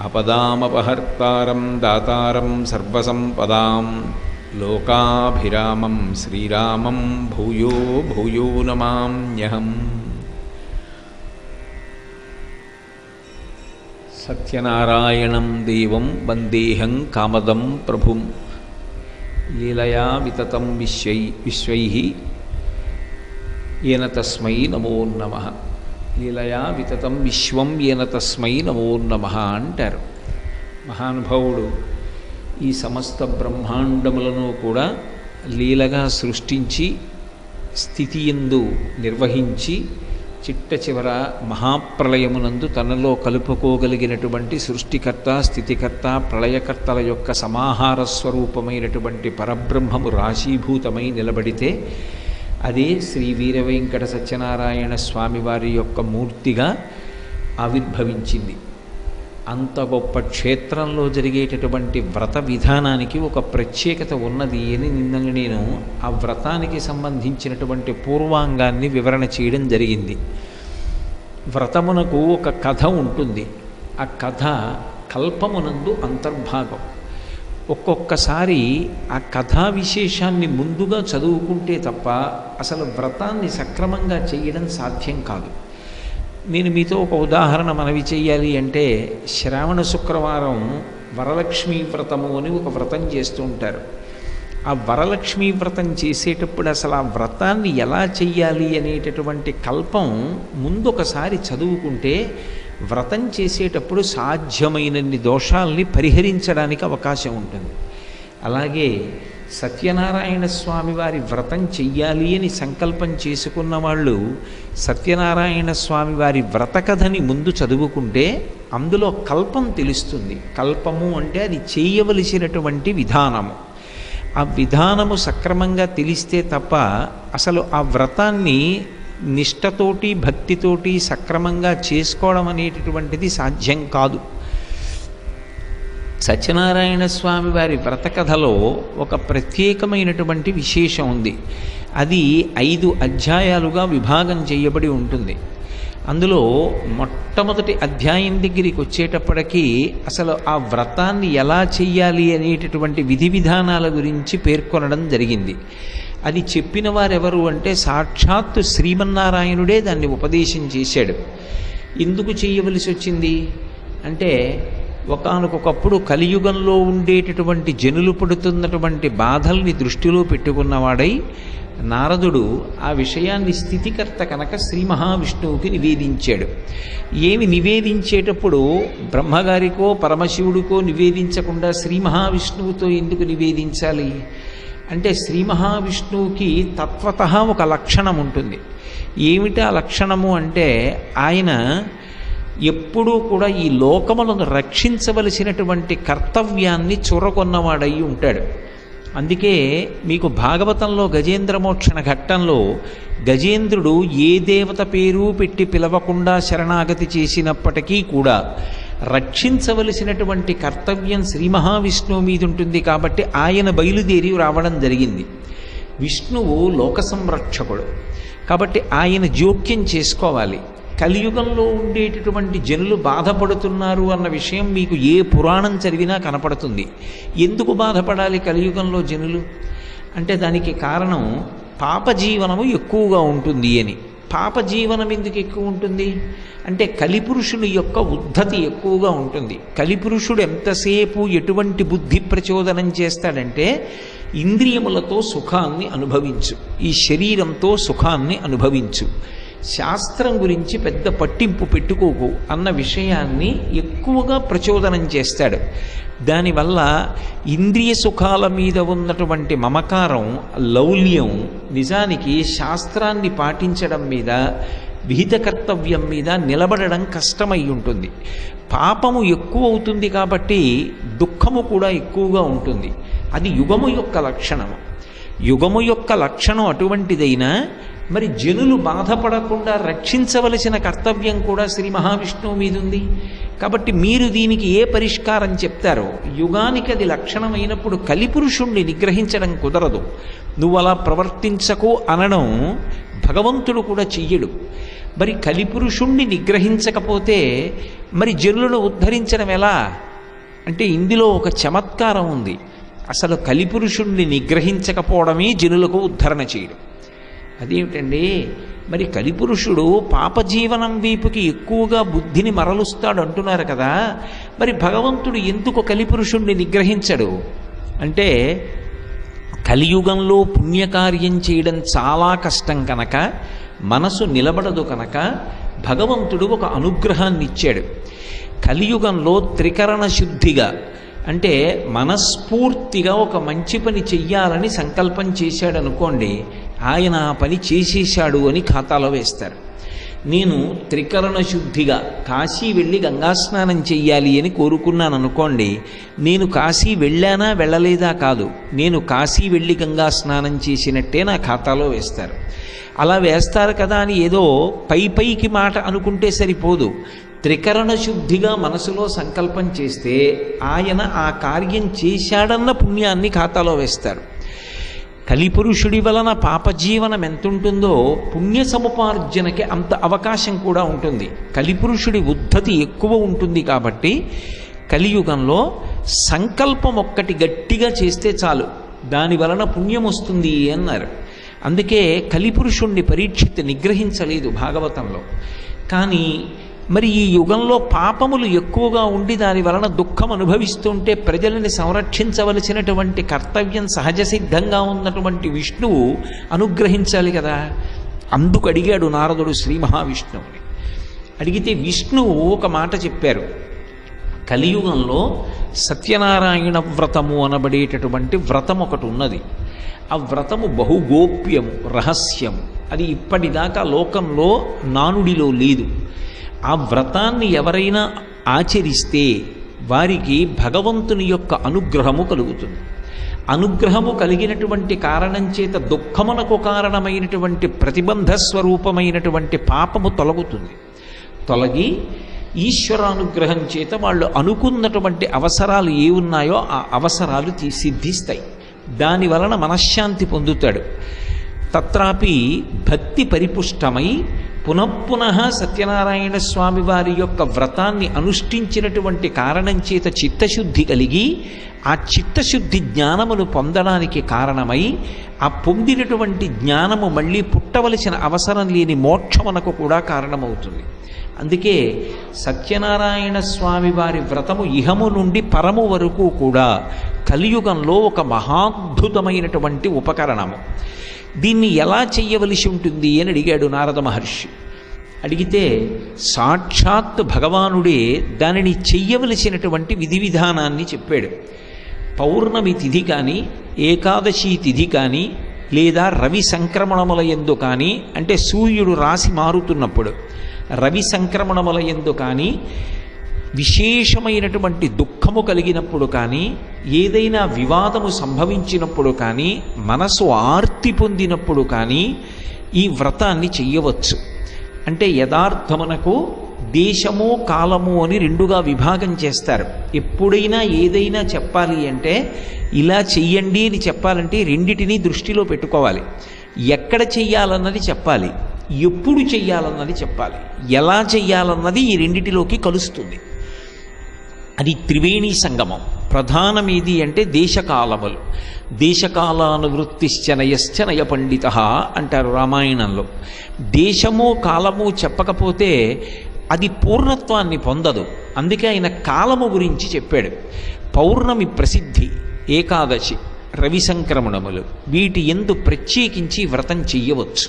ఆపదామపహర్తారం దాతారం సర్వసంపదాం లోకాభిరామం శ్రీరామం భూయో భూయో నమామ్యహం. సత్యనారాయణం దేవం వందేహం కామదం ప్రభుం లీలయా వితతం విశ్వైః येन तस्मै नमो नमः. లీలయా వితతం విశ్వం येन తస్మై నమో నమః అంటారు. మహానుభావుడు ఈ సమస్త బ్రహ్మాండములను కూడా లీలగా సృష్టించి స్థితియందు నిర్వహించి చిట్ట చివర మహాప్రళయమునందు తనలో కలుపుకోగలిగినటువంటి సృష్టికర్త స్థితికర్త ప్రళయకర్తల యొక్క సమాహార స్వరూపమైనటువంటి పరబ్రహ్మము రాశీభూతమై నిలబడితే అదే శ్రీ వీరవేంకట సత్యనారాయణ స్వామివారి యొక్క మూర్తిగా ఆవిర్భవించింది. అంత గొప్ప క్షేత్రంలో జరిగేటటువంటి వ్రత విధానానికి ఒక ప్రత్యేకత ఉన్నది అని నిన్న నేను ఆ వ్రతానికి సంబంధించినటువంటి పూర్వాంగాన్ని వివరణ చేయడం జరిగింది. వ్రతమునకు ఒక కథ ఉంటుంది. ఆ కథ కల్పమునందు అంతర్భాగం. ఒక్కొక్కసారి ఆ కథా విశేషాన్ని ముందుగా చదువుకుంటే తప్ప అసలు వ్రతాన్ని సక్రమంగా చేయడం సాధ్యం కాదు. నేను మీతో ఒక ఉదాహరణ మనవి చేయాలి అంటే, శ్రావణ శుక్రవారం వరలక్ష్మీ వ్రతము అని ఒక వ్రతం చేస్తూ ఉంటారు. ఆ వరలక్ష్మీ వ్రతం చేసేటప్పుడు అసలు ఆ వ్రతాన్ని ఎలా చెయ్యాలి అనేటటువంటి కల్పం ముందు ఒకసారి చదువుకుంటే వ్రతం చేసేటప్పుడు సాధ్యమైనన్ని దోషాల్ని పరిహరించడానికి అవకాశం ఉంటుంది. అలాగే సత్యనారాయణ స్వామి వారి వ్రతం చెయ్యాలి అని సంకల్పం చేసుకున్న వాళ్ళు సత్యనారాయణ స్వామి వారి వ్రత కథని ముందు చదువుకుంటే అందులో కల్పం తెలుస్తుంది. కల్పము అంటే అది చేయవలసినటువంటి విధానము. ఆ విధానము సక్రమంగా తెలిస్తే తప్ప అసలు ఆ వ్రతాన్ని నిష్టతోటి భక్తితోటి సక్రమంగా చేసుకోవడం అనేటటువంటిది సాధ్యం కాదు. సత్యనారాయణ స్వామి వారి వ్రత కథలో ఒక ప్రత్యేకమైనటువంటి విశేషం ఉంది. అది 5 అధ్యాయాలుగా విభాగం చేయబడి ఉంటుంది. అందులో మొట్టమొదటి అధ్యాయం దగ్గరికి వచ్చేటప్పటికీ అసలు ఆ వ్రతాన్ని ఎలా చెయ్యాలి అనేటటువంటి విధి విధానాల గురించి పేర్కొనడం జరిగింది. అది చెప్పిన వారెవరు అంటే సాక్షాత్తు శ్రీమన్నారాయణుడే దాన్ని ఉపదేశం చేశాడు. ఎందుకు చేయవలసి వచ్చింది అంటే, ఒకానొకప్పుడు కలియుగంలో ఉండేటటువంటి జనులు పడుతున్నటువంటి బాధల్ని దృష్టిలో పెట్టుకున్నవాడై నారదుడు ఆ విషయాన్ని స్థితికర్త కనుక శ్రీ మహావిష్ణువుకి నివేదించాడు. ఏమి నివేదించేటప్పుడు బ్రహ్మగారికో పరమశివుడికో నివేదించకుండా శ్రీ మహావిష్ణువుతో ఎందుకు నివేదించాలి అంటే, శ్రీ మహావిష్ణువుకి తత్వతః ఒక లక్షణం ఉంటుంది. ఏమిటా లక్షణము అంటే, ఆయన ఎప్పుడూ కూడా ఈ లోకములను రక్షించవలసినటువంటి కర్తవ్యాన్ని చూరకొన్నవాడై ఉంటాడు. అందుకే మీకు భాగవతంలో గజేంద్రమోక్షణ ఘట్టంలో గజేంద్రుడు ఏ దేవత పేరు పెట్టి పిలవకుండా శరణాగతి చేసినప్పటికీ కూడా రక్షించవలసినటువంటి కర్తవ్యం శ్రీ మహావిష్ణువు మీద ఉంటుంది. కాబట్టి ఆయన బయలుదేరి రావడం జరిగింది. విష్ణువు లోక సంరక్షకుడు కాబట్టి ఆయన జోక్యం చేసుకోవాలి. కలియుగంలో ఉండేటటువంటి జనులు బాధపడుతున్నారు అన్న విషయం మీకు ఏ పురాణం చదివినా కనపడుతుంది. ఎందుకు బాధపడాలి కలియుగంలో జనులు అంటే, దానికి కారణం పాపజీవనము ఎక్కువగా ఉంటుంది అని. పాపజీవనం ఎందుకు ఎక్కువ ఉంటుంది అంటే, కలిపురుషుని యొక్క ఉద్ధతి ఎక్కువగా ఉంటుంది. కలిపురుషుడు ఎంతసేపు ఎటువంటి బుద్ధి ప్రచోదనం చేస్తాడంటే, ఇంద్రియములతో సుఖాన్ని అనుభవించు, ఈ శరీరంతో సుఖాన్ని అనుభవించు, శాస్త్రం గురించి పెద్ద పట్టింపు పెట్టుకోకు అన్న విషయాన్ని ఎక్కువగా ప్రచోదనం చేస్తాడు. దానివల్ల ఇంద్రియ సుఖాల మీద ఉన్నటువంటి మమకారం, లౌల్యం నిజానికి శాస్త్రాన్ని పాటించడం మీద, విహిత కర్తవ్యం మీద నిలబడడం కష్టమై ఉంటుంది. పాపము ఎక్కువ అవుతుంది కాబట్టి దుఃఖము కూడా ఎక్కువగా ఉంటుంది. అది యుగము యొక్క లక్షణము. యుగము యొక్క లక్షణం అటువంటిదైనా మరి జనులు బాధపడకుండా రక్షించవలసిన కర్తవ్యం కూడా శ్రీ మహావిష్ణువు మీద ఉంది. కాబట్టి మీరు దీనికి ఏ పరిష్కారం చెప్తారో, యుగానికి అది లక్షణమైనప్పుడు కలిపురుషుణ్ణి నిగ్రహించడం కుదరదు. నువ్వు అలా ప్రవర్తించకు అనడం భగవంతుడు కూడా చెయ్యడు. మరి కలిపురుషుణ్ణి నిగ్రహించకపోతే మరి జనులను ఉద్ధరించడం ఎలా అంటే ఇందులో ఒక చమత్కారం ఉంది. అసలు కలిపురుషుణ్ణి నిగ్రహించకపోవడమే జనులకు ఉద్ధరణ చేయడం. అదేమిటండి, మరి కలిపురుషుడు పాపజీవనం వైపుకి ఎక్కువగా బుద్ధిని మరలుస్తాడు అంటున్నారు కదా, మరి భగవంతుడు ఎందుకు కలిపురుషుణ్ణి నిగ్రహించడు అంటే, కలియుగంలో పుణ్యకార్యం చేయడం చాలా కష్టం కనుక, మనసు నిలబడదు కనుక భగవంతుడు ఒక అనుగ్రహాన్ని ఇచ్చాడు. కలియుగంలో త్రికరణ శుద్ధిగా అంటే మనస్ఫూర్తిగా ఒక మంచి పని చెయ్యాలని సంకల్పం చేశాడనుకోండి, ఆయన ఆ పని చేసేశాడు అని ఖాతాలో వేస్తారు. నేను త్రికరణ శుద్ధిగా కాశీ వెళ్ళి గంగాస్నానం చెయ్యాలి అని కోరుకున్నాను అనుకోండి, నేను కాశీ వెళ్ళానా వెళ్ళలేదా కాదు, నేను కాశీ వెళ్ళి గంగాస్నానం చేసినట్టే నా ఖాతాలో వేస్తారు. అలా వేస్తారు కదా అని ఏదో పైకి మాట అనుకుంటే సరిపోదు. త్రికరణ శుద్ధిగా మనసులో సంకల్పం చేస్తే ఆయన ఆ కార్యం చేశాడన్న పుణ్యాన్ని ఖాతాలో వేస్తారు. కలిపురుషుడి వలన పాపజీవనం ఎంతుంటుందో పుణ్య సముపార్జనకి అంత అవకాశం కూడా ఉంటుంది. కలిపురుషుడి ఉద్ధతి ఎక్కువ ఉంటుంది కాబట్టి కలియుగంలో సంకల్పం ఒక్కటి గట్టిగా చేస్తే చాలు, దాని వలన పుణ్యం వస్తుంది అన్నారు. అందుకే కలిపురుషుణ్ణి పరీక్షిత్ నిగ్రహించలేదు భాగవతంలో. కానీ మరి ఈ యుగంలో పాపములు ఎక్కువగా ఉండి దాని వలన దుఃఖం అనుభవిస్తుంటే ప్రజలని సంరక్షించవలసినటువంటి కర్తవ్యం సహజ సిద్ధంగా ఉన్నటువంటి విష్ణువు అనుగ్రహించాలి కదా. అందుకు అడిగాడు నారదుడు శ్రీ మహావిష్ణువుని. అడిగితే విష్ణువు ఒక మాట చెప్పారు. కలియుగంలో సత్యనారాయణ వ్రతము అనబడేటటువంటి వ్రతం ఒకటి ఉన్నది. ఆ వ్రతము బహుగోప్యము, రహస్యము. అది ఇప్పటిదాకా లోకంలో నానుడిలో లేదు. ఆ వ్రతాన్ని ఎవరైనా ఆచరిస్తే వారికి భగవంతుని యొక్క అనుగ్రహము కలుగుతుంది. అనుగ్రహము కలిగినటువంటి కారణం చేత దుఃఖమునకు కారణమైనటువంటి ప్రతిబంధ స్వరూపమైనటువంటి పాపము తొలగుతుంది. తొలగి ఈశ్వరానుగ్రహం చేత వాళ్ళు అనుకున్నటువంటి అవసరాలు ఏ ఉన్నాయో ఆ అవసరాలు సిద్ధిస్తాయి. దాని వలన మనశ్శాంతి పొందుతాడు. తత్రాపి భక్తి పరిపుష్టమై పునఃపునః సత్యనారాయణ స్వామి వారి యొక్క వ్రతాన్ని అనుష్ఠించినటువంటి కారణం చేత చిత్తశుద్ధి కలిగి ఆ చిత్తశుద్ధి జ్ఞానమును పొందడానికి కారణమై ఆ పొందినటువంటి జ్ఞానము మళ్ళీ పుట్టవలసిన అవసరం లేని మోక్షమునకు కూడా కారణమవుతుంది. అందుకే సత్యనారాయణ స్వామి వారి వ్రతము ఇహము నుండి పరము వరకు కూడా కలియుగంలో ఒక మహాద్భుతమైనటువంటి ఉపకరణము. దీన్ని ఎలా చెయ్యవలసి ఉంటుంది అని అడిగాడు నారద మహర్షి. అడిగితే సాక్షాత్ భగవానుడే దానిని చెయ్యవలసినటువంటి విధి విధానాన్ని చెప్పాడు. పౌర్ణమి తిథి కానీ, ఏకాదశి తిథి కానీ, లేదా రవి సంక్రమణముల యందు కానీ, అంటే సూర్యుడు రాశి మారుతున్నప్పుడు రవి సంక్రమణముల యందు కానీ, విశేషమైనటువంటి దుఃఖము కలిగినప్పుడు కానీ, ఏదైనా వివాదము సంభవించినప్పుడు కానీ, మనసు ఆర్తి పొందినప్పుడు కానీ ఈ వ్రతాన్ని చెయ్యవచ్చు. అంటే యథార్థమునకు దేశము కాలము అని రెండుగా విభాగం చేస్తారు. ఎప్పుడైనా ఏదైనా చెప్పాలి అంటే ఇలా చెయ్యండి అని చెప్పాలంటే రెండిటినీ దృష్టిలో పెట్టుకోవాలి. ఎక్కడ చెయ్యాలన్నది చెప్పాలి, ఎప్పుడు చెయ్యాలన్నది చెప్పాలి, ఎలా చెయ్యాలన్నది ఈ రెండిటిలోకి కలుస్తుంది. అది త్రివేణి సంగమం. ప్రధానమేది అంటే దేశకాలములు. దేశకాలానువృత్తిశ్చనయశ్చ నయ పండిత అంటారు రామాయణంలో. దేశము కాలము చెప్పకపోతే అది పూర్ణత్వాన్ని పొందదు. అందుకే ఆయన కాలము గురించి చెప్పాడు. పౌర్ణమి ప్రసిద్ధి, ఏకాదశి, రవి సంక్రమణములు, వీటి యందు ప్రత్యేకించి వ్రతం చెయ్యవచ్చు.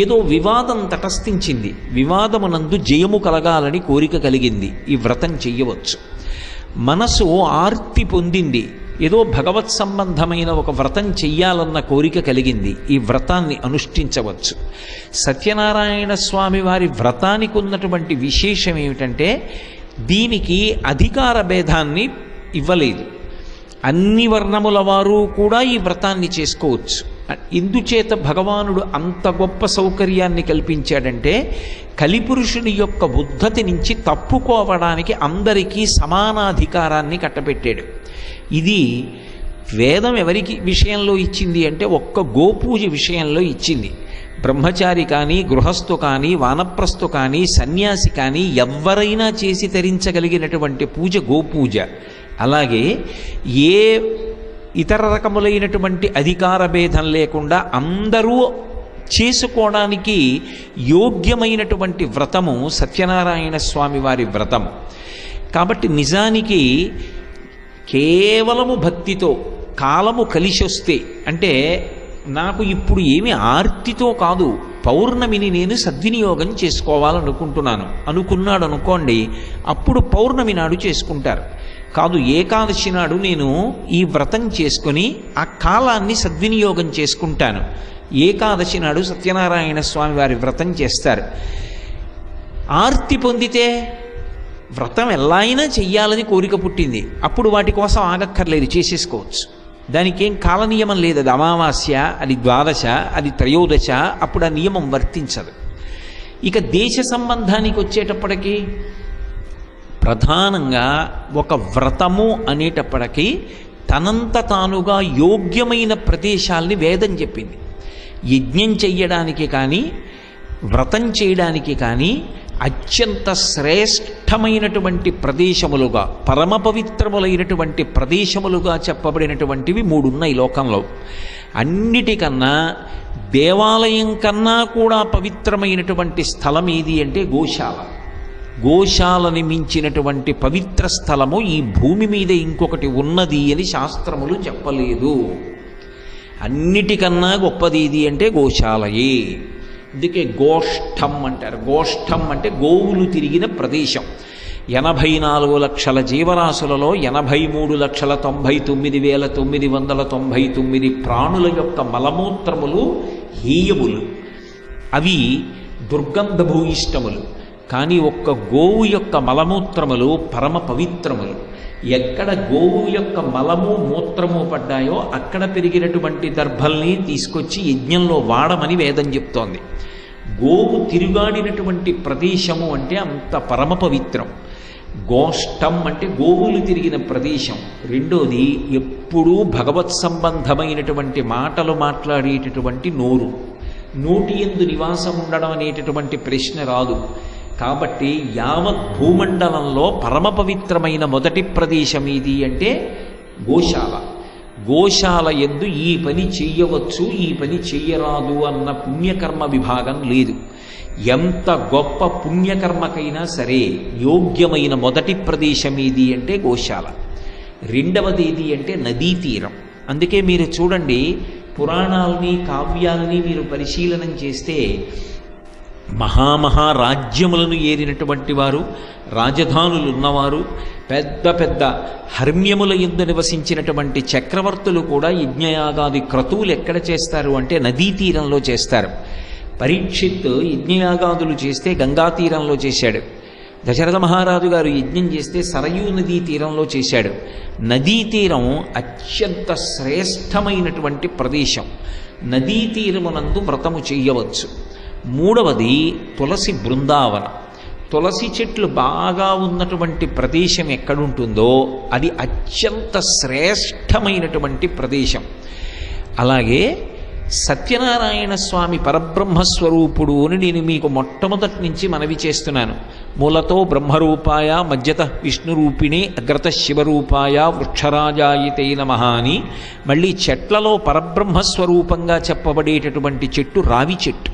ఏదో వివాదం తటస్థించింది, వివాదమునందు జయము కలగాలని కోరిక కలిగింది, ఈ వ్రతం చెయ్యవచ్చు. మనసు ఆర్తి పొందింది, ఏదో భగవత్ సంబంధమైన ఒక వ్రతం చెయ్యాలన్న కోరిక కలిగింది, ఈ వ్రతాన్ని అనుష్ఠించవచ్చు. సత్యనారాయణ స్వామి వారి వ్రతానికి ఉన్నటువంటి విశేషం ఏమిటంటే దీనికి అధికార భేదాన్ని ఇవ్వలేదు. అన్ని వర్ణముల వారు కూడా ఈ వ్రతాన్ని చేసుకోవచ్చు. ఇందుచేత భగవానుడు అంత గొప్ప సౌకర్యాన్ని కల్పించాడంటే కలిపురుషుని యొక్క ఉద్ధతి నుంచి తప్పుకోవడానికి అందరికీ సమానాధికారాన్ని కట్టబెట్టాడు. ఇది వేదం ఎవరికి విషయంలో ఇచ్చింది అంటే ఒక్క గోపూజ విషయంలో ఇచ్చింది. బ్రహ్మచారి కానీ, గృహస్థు కానీ, వానప్రస్థు కానీ, సన్యాసి కానీ ఎవరైనా చేసి తరించగలిగినటువంటి పూజ గోపూజ. అలాగే ఏ ఇతర రకములైనటువంటి అధికార భేదం లేకుండా అందరూ చేసుకోవడానికి యోగ్యమైనటువంటి వ్రతము సత్యనారాయణ స్వామి వారి వ్రతము. కాబట్టి నిజానికి కేవలము భక్తితో కాలము కలిసి వస్తే, అంటే నాకు ఇప్పుడు ఏమి ఆర్తితో కాదు, పౌర్ణమిని నేను సద్వినియోగం చేసుకోవాలనుకుంటున్నాను అనుకున్నాడు అనుకోండి, అప్పుడు పౌర్ణమి నాడు చేసుకుంటారు. కాదు, ఏకాదశి నాడు నేను ఈ వ్రతం చేసుకొని ఆ కాలాన్ని సద్వినియోగం చేసుకుంటాను, ఏకాదశి నాడు సత్యనారాయణ స్వామి వారి వ్రతం చేస్తారు. ఆర్తి పొందితే వ్రతం ఎలా అయినా చెయ్యాలని కోరిక పుట్టింది, అప్పుడు వాటి కోసం ఆగక్కర్లేదు, చేసేసుకోవచ్చు. దానికి ఏం కాలనియమం లేదు. అది అమావాస్య, అది ద్వాదశ, అది త్రయోదశ, అప్పుడు ఆ నియమం వర్తించదు. ఇక దేశ సంబంధానికి వచ్చేటప్పటికీ ప్రధానంగా ఒక వ్రతము అనేటప్పటికీ తనంత తానుగా యోగ్యమైన ప్రదేశాల్ని వేదం చెప్పింది. యజ్ఞం చెయ్యడానికి కానీ, వ్రతం చేయడానికి కానీ అత్యంత శ్రేష్టమైనటువంటి ప్రదేశములుగా, పరమ పవిత్రములైనటువంటి ప్రదేశములుగా చెప్పబడినటువంటివి 3 ఉన్నాయి లోకంలో. అన్నిటికన్నా దేవాలయం కన్నా కూడా పవిత్రమైనటువంటి స్థలం ఏది అంటే గోశాల. గోశాలని మించినటువంటి పవిత్ర స్థలము ఈ భూమి మీద ఇంకొకటి ఉన్నది అని శాస్త్రములు చెప్పలేదు. అన్నిటికన్నా గొప్పది ఏది అంటే గోశాలయే. అందుకే గోష్ఠం అంటారు. గోష్ఠం అంటే గోవులు తిరిగిన ప్రదేశం. 84 లక్షల జీవరాశులలో 83,99,999 ప్రాణుల యొక్క మలమూత్రములు హేయములు, అవి దుర్గంధభూయిష్టములు. కానీ ఒక్క గోవు యొక్క మలమూత్రములు పరమ పవిత్రములు. ఎక్కడ గోవు యొక్క మలము మూత్రము పడ్డాయో అక్కడ పెరిగినటువంటి దర్భల్ని తీసుకొచ్చి యజ్ఞంలో వాడమని వేదం చెప్తోంది. గోవు తిరుగాడినటువంటి ప్రదేశము అంటే అంత పరమ పవిత్రం. గోష్ఠం అంటే గోవులు తిరిగిన ప్రదేశం. రెండోది, ఎప్పుడూ భగవత్ సంబంధమైనటువంటి మాటలు మాట్లాడేటటువంటి నోరు. నోటి యందు నివాసం ఉండడం అనేటటువంటి ప్రశ్న రాదు. కాబట్టి యావత్ భూమండలంలో పరమ పవిత్రమైన మొదటి ప్రదేశం ఏది అంటే గోశాల. గోశాల యందు ఈ పని చెయ్యవచ్చు, ఈ పని చెయ్యరాదు అన్న పుణ్యకర్మ విభాగం లేదు. ఎంత గొప్ప పుణ్యకర్మకైనా సరే యోగ్యమైన మొదటి ప్రదేశం ఏది అంటే గోశాల. రెండవది ఏది అంటే నదీ తీరం. అందుకే మీరు చూడండి, పురాణాలని కావ్యాలని మీరు పరిశీలనం చేస్తే మహామహారాజ్యములను ఏరినటువంటి వారు, రాజధానులు ఉన్నవారు, పెద్ద పెద్ద హర్మ్యముల యందు నివసించినటువంటి చక్రవర్తులు కూడా యజ్ఞయాగాది క్రతువులు ఎక్కడ చేస్తారు అంటే నదీ తీరంలో చేస్తారు. పరీక్షిత్ యజ్ఞయాగాదులు చేస్తే గంగా తీరంలో చేశాడు. దశరథ మహారాజు గారు యజ్ఞం చేస్తే సరయూ నదీ తీరంలో చేశాడు. నదీ తీరం అత్యంత శ్రేష్టమైనటువంటి ప్రదేశం. నదీ తీరమునందు వ్రతము చెయ్యవచ్చు. మూడవది తులసి బృందావనం. తులసి చెట్లు బాగా ఉన్నటువంటి ప్రదేశం ఎక్కడుంటుందో అది అత్యంత శ్రేష్టమైనటువంటి ప్రదేశం. అలాగే సత్యనారాయణ స్వామి పరబ్రహ్మస్వరూపుడు అని నేను మీకు మొట్టమొదటి నుంచి మనవి చేస్తున్నాను. మూలతో బ్రహ్మరూపాయ, మధ్యత విష్ణురూపిణి, అగ్రత శివరూపాయ, వృక్షరాజాయితే నమః అని మళ్ళీ చెట్లలో పరబ్రహ్మస్వరూపంగా చెప్పబడేటటువంటి చెట్టు రావి చెట్టు.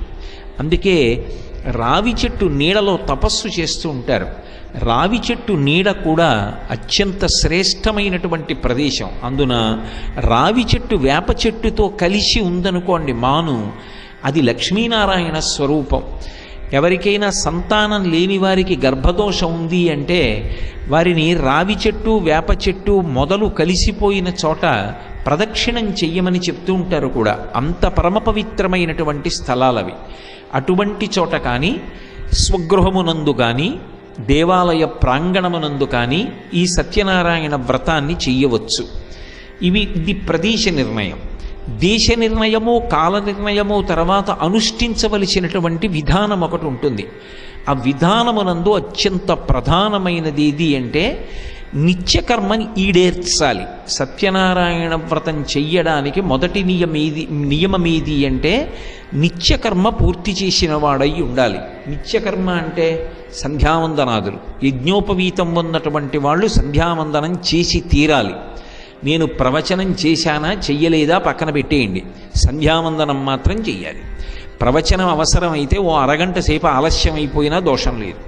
అందుకే రావి చెట్టు నీడలో తపస్సు చేస్తూ ఉంటారు. రావి చెట్టు నీడ కూడా అత్యంత శ్రేష్టమైనటువంటి ప్రదేశం. అందున రావి చెట్టు వేప చెట్టుతో కలిసి ఉందనుకోండి మాను, అది లక్ష్మీనారాయణ స్వరూపం. ఎవరికైనా సంతానం లేని వారికి గర్భదోషం ఉంది అంటే వారిని రావి చెట్టు వేప చెట్టు మొదలు కలిసిపోయిన చోట ప్రదక్షిణం చెయ్యమని చెప్తూ ఉంటారు కూడా. అంత పరమ పవిత్రమైనటువంటి స్థలాలవి. అటువంటి చోట కానీ, స్వగృహమునందు కానీ, దేవాలయ ప్రాంగణమునందు కానీ ఈ సత్యనారాయణ వ్రతాన్ని చెయ్యవచ్చు. ఇది ప్రదేశ నిర్ణయం. దేశ నిర్ణయము, కాల నిర్ణయము తర్వాత అనుష్ఠించవలసినటువంటి విధానం ఒకటి ఉంటుంది. ఆ విధానమునందు అత్యంత ప్రధానమైనది ఏది అంటే నిత్యకర్మని ఈడేర్చాలి. సత్యనారాయణ వ్రతం చెయ్యడానికి మొదటి నియమమేది అంటే నిత్యకర్మ పూర్తి చేసిన వాడై ఉండాలి. నిత్యకర్మ అంటే సంధ్యావందనాదులు. యజ్ఞోపవీతం ఉన్నటువంటి వాళ్ళు సంధ్యావందనం చేసి తీరాలి. నేను ప్రవచనం చేశానా చెయ్యలేదా పక్కన పెట్టేయండి, సంధ్యావందనం మాత్రం చెయ్యాలి. ప్రవచనం అవసరమైతే ఓ అరగంట సేపు ఆలస్యం అయిపోయినా దోషం లేదు.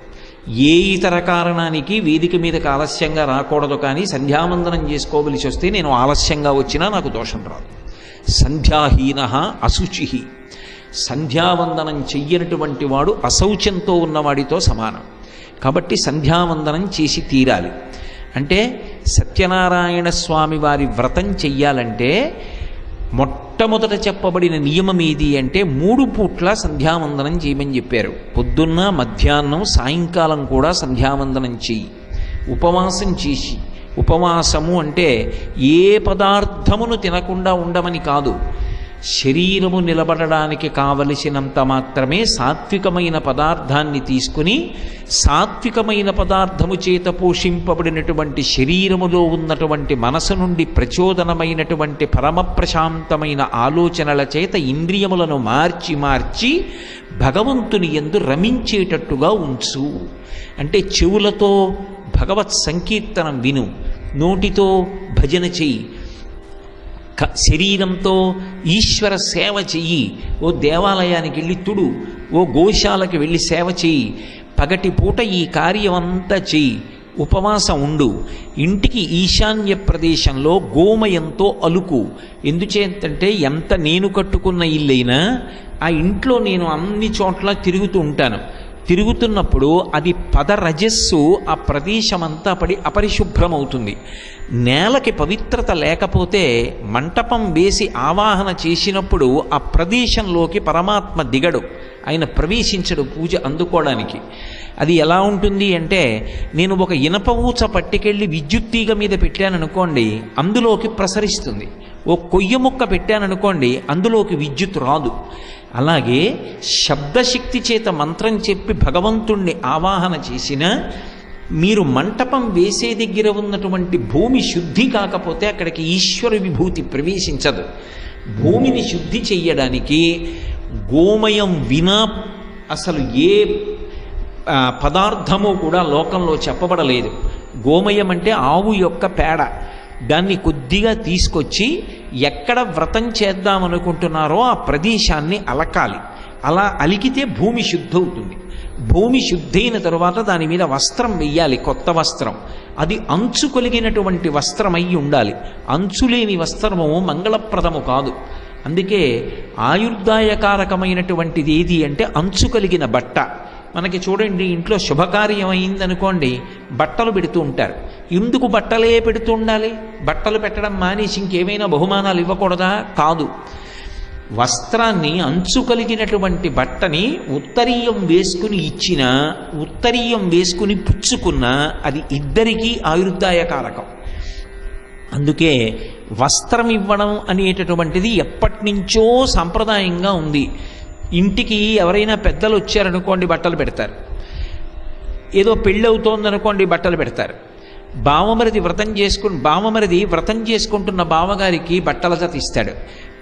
ఏ ఇతర కారణానికి వేదిక మీదకి ఆలస్యంగా రాకూడదు, కానీ సంధ్యావందనం చేసుకోవలసి వస్తే నేను ఆలస్యంగా వచ్చినా నాకు దోషం రాదు. సంధ్యాహీన అశుచి, సంధ్యావందనం చెయ్యనటువంటి వాడు అశౌచంతో ఉన్నవాడితో సమానం. కాబట్టి సంధ్యావందనం చేసి తీరాలి. అంటే సత్యనారాయణ స్వామి వారి వ్రతం చెయ్యాలంటే మొట్టమొదట చెప్పబడిన నియమం ఏది అంటే 3 పూట్ల సంధ్యావందనం చేయమని చెప్పారు. పొద్దున్న, మధ్యాహ్నం, సాయంకాలం కూడా సంధ్యావందనం చెయ్యి. ఉపవాసం చేసి, ఉపవాసము అంటే ఏ పదార్థమును తినకుండా ఉండమని కాదు, శరీరము నిలబడడానికి కావలసినంత మాత్రమే సాత్వికమైన పదార్థాన్ని తీసుకుని, సాత్వికమైన పదార్థము చేత పోషింపబడినటువంటి శరీరములో ఉన్నటువంటి మనసు నుండి ప్రచోదనమైనటువంటి పరమ ప్రశాంతమైన ఆలోచనల చేత ఇంద్రియములను మార్చి మార్చి భగవంతుని యందు రమించేటట్టుగా ఉంచు. అంటే చెవులతో భగవత్ సంకీర్తనం విను, నోటితో భజన చెయ్యి, శరీరంతో ఈశ్వర సేవ చెయ్యి. ఓ దేవాలయానికి వెళ్ళి తుడు, ఓ గోశాలకు వెళ్ళి సేవ చెయ్యి, పగటి పూట ఈ కార్యం అంతా చెయ్యి. ఉపవాసం ఉండు. ఇంటికి ఈశాన్య ప్రదేశంలో గోమయంతో అలుకు. ఎందుచేతంటే ఎంత నేను కట్టుకున్న ఇల్లైనా ఆ ఇంట్లో నేను అన్ని చోట్ల తిరుగుతూ ఉంటాను. తిరుగుతున్నప్పుడు అది పదరజస్సు ఆ ప్రదేశమంతా పడి అపరిశుభ్రమవుతుంది. నేలకి పవిత్రత లేకపోతే మంటపం వేసి ఆవాహన చేసినప్పుడు ఆ ప్రదేశంలోకి పరమాత్మ దిగడు, ఆయన ప్రవేశించడు పూజ అందుకోవడానికి. అది ఎలా ఉంటుంది అంటే, నేను ఒక ఇనప ఊచ పట్టుకెళ్ళి విద్యుత్ తీగ మీద పెట్టాననుకోండి, అందులోకి ప్రసరిస్తుంది. ఓ కొయ్య ముక్క పెట్టాననుకోండి, అందులోకి విద్యుత్ రాదు. అలాగే శబ్దశక్తి చేత మంత్రం చెప్పి భగవంతుణ్ణి ఆవాహన చేసిన మీరు మంటపం వేసే దగ్గర ఉన్నటువంటి భూమి శుద్ధి కాకపోతే అక్కడికి ఈశ్వర విభూతి ప్రవేశించదు. భూమిని శుద్ధి చెయ్యడానికి గోమయం వినా అసలు ఏ పదార్థము కూడా లోకంలో చెప్పబడలేదు. గోమయం అంటే ఆవు యొక్క పేడ. దాన్ని కొద్దిగా తీసుకొచ్చి ఎక్కడ వ్రతం చేద్దామనుకుంటున్నారో ఆ ప్రదేశాన్ని అలకాలి. అలా అలికితే భూమి శుద్ధవుతుంది. భూమి శుద్ధైన తరువాత దాని మీద వస్త్రం వెయ్యాలి, కొత్త వస్త్రం. అది అంచు కలిగినటువంటి వస్త్రం అయి ఉండాలి. అంచులేని వస్త్రము మంగళప్రదము కాదు. అందుకే ఆయుర్దాయకారకమైనటువంటిది ఏది అంటే అంచు కలిగిన బట్ట. మనకి చూడండి, ఇంట్లో శుభకార్యం అయిందనుకోండి, బట్టలు పెడుతూ ఉంటారు. ఎందుకు బట్టలే పెడుతూ ఉండాలి? బట్టలు పెట్టడం మానేసి ఇంకేమైనా బహుమానాలు ఇవ్వకూడదా? కాదు. వస్త్రాన్ని, అంచు కలిగినటువంటి బట్టని ఉత్తరీయం వేసుకుని ఇచ్చినా, ఉత్తరీయం వేసుకుని పుచ్చుకున్నా అది ఇద్దరికీ ఆయుర్దాయకారకం. అందుకే వస్త్రం ఇవ్వడం అనేటటువంటిది ఎప్పటి నుంచో సాంప్రదాయంగా ఉంది. ఇంటికి ఎవరైనా పెద్దలు వచ్చారనుకోండి, బట్టలు పెడతారు. ఏదో పెళ్ళి అవుతోందనుకోండి, బట్టలు పెడతారు. బావమరిది వ్రతం చేసుకుంటున్న బావగారికి బట్టల జత ఇస్తాడు.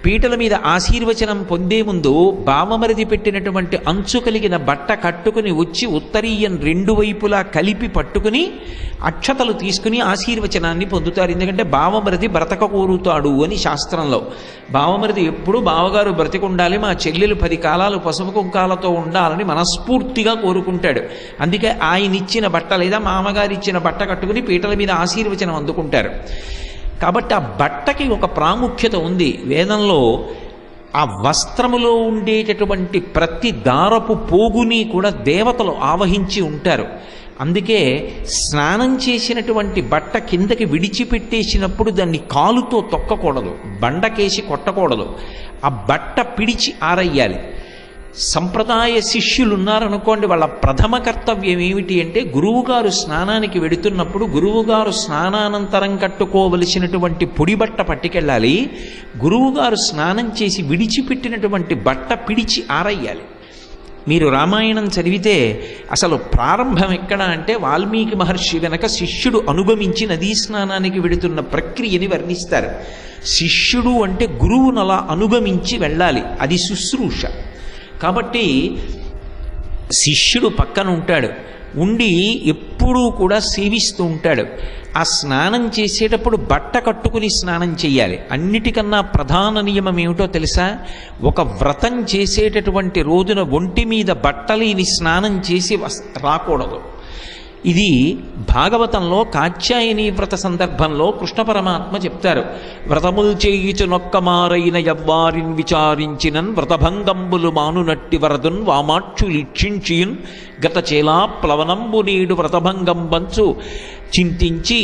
పీటల మీద ఆశీర్వచనం పొందే ముందు బావమరిది పెట్టినటువంటి అంచు కలిగిన బట్ట కట్టుకుని వచ్చి ఉత్తరీయం 2 వైపులా కలిపి పట్టుకుని అక్షతలు తీసుకుని ఆశీర్వచనాన్ని పొందుతారు. ఎందుకంటే బావమరిది బ్రతక కోరుతాడు అని శాస్త్రంలో. బావమరిది ఎప్పుడు బావగారు బ్రతికుండాలి, మా చెల్లెలు 10 కాలాలు పసుపు కుంకాలతో ఉండాలని మనస్ఫూర్తిగా కోరుకుంటాడు. అందుకే ఆయన ఇచ్చిన బట్ట లేదా మామగారు ఇచ్చిన బట్ట కట్టుకుని పీటల మీద ఆశీర్వచనం అందుకుంటారు. కాబట్టి ఆ బట్టకి ఒక ప్రాముఖ్యత ఉంది. వేదంలో ఆ వస్త్రములో ఉండేటటువంటి ప్రతి దారపు పోగుని కూడా దేవతలు ఆవహించి ఉంటారు. అందుకే స్నానం చేసినటువంటి బట్ట కిందకి విడిచిపెట్టేసినప్పుడు దాన్ని కాలుతో తొక్కకూడదు, బండకేసి కొట్టకూడదు. ఆ బట్ట పిడిచి ఆరయ్యాలి. సంప్రదాయ శిష్యులు ఉన్నారనుకోండి, వాళ్ళ ప్రథమ కర్తవ్యం ఏమిటి అంటే, గురువుగారు స్నానానికి వెడుతున్నప్పుడు గురువుగారు స్నానానంతరం కట్టుకోవలసినటువంటి పొడి బట్ట పట్టుకెళ్ళాలి. గురువుగారు స్నానం చేసి విడిచిపెట్టినటువంటి బట్ట పిడిచి ఆరయ్యాలి. మీరు రామాయణం చదివితే అసలు ప్రారంభం ఎక్కడ అంటే వాల్మీకి మహర్షి వెనక శిష్యుడు అనుగమించి నదీ స్నానానికి వెడుతున్న ప్రక్రియని వర్ణిస్తారు. శిష్యుడు అంటే గురువును అలా అనుగమించి వెళ్ళాలి, అది శుశ్రూష. కాబట్టి శిష్యుడు పక్కన ఉంటాడు, ఉండి ఎప్పుడూ కూడా సేవిస్తూ ఉంటాడు. ఆ స్నానం చేసేటప్పుడు బట్ట కట్టుకుని స్నానం చేయాలి. అన్నిటికన్నా ప్రధాన నియమం ఏమిటో తెలుసా? ఒక వ్రతం చేసేటటువంటి రోజున ఒంటి మీద బట్టలేని స్నానం చేసి రాకూడదు. ఇది భాగవతంలో కాత్యాయని వ్రత సందర్భంలో కృష్ణ పరమాత్మ చెప్తారు. వ్రతముల్ చేయుచు నొక్కమారైన యవ్వారిన్ విచారించినన్ వ్రతభంగంబులు మానునట్టి వరదున్ వామాక్షులు ఇక్షించియున్ గత చేలా ప్లవనంబు నీడు వ్రతభంగం బంచు చింతించి